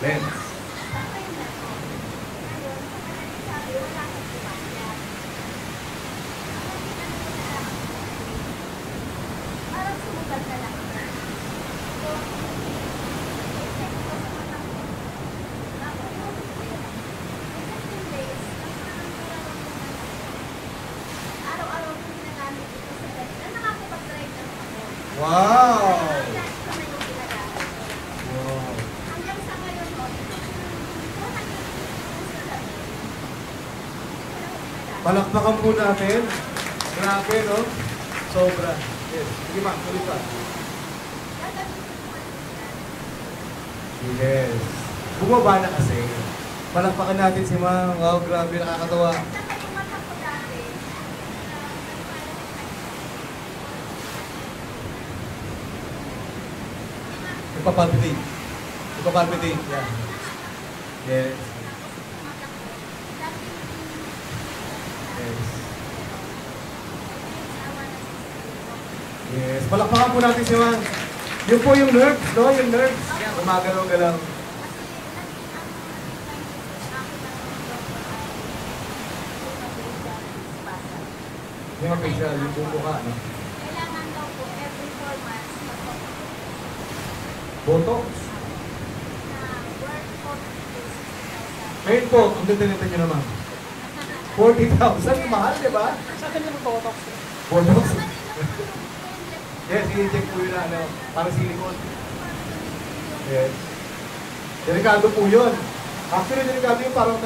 Lens. Wow! Palakpakan po natin. Grabe, no? Sobra. Yes. Sige ma, tuloy pa. Yes. Bumaba na kasi. Palakpakan natin si ma. Wow, grabe, nakakatawa. Ipapalpitate. Ipapalpitate. Yeah. Yes. Yes. Yes. Palakpakan po natin si Ma. Yun po yung nerves, no? Yung nerves. Gumagalaw-galaw. Yung facial, yung bumuka, no? Kailangan daw po every 4 months Botox. na worth 40,000. Ngayon po, ang titinita nyo naman. 40,000, mahal, di ba? Sa akin naman Botox. Botox? Yes, i-check po yun, ano, parang silicone. Yes. Delikado po yun. Actually, delikado yung parang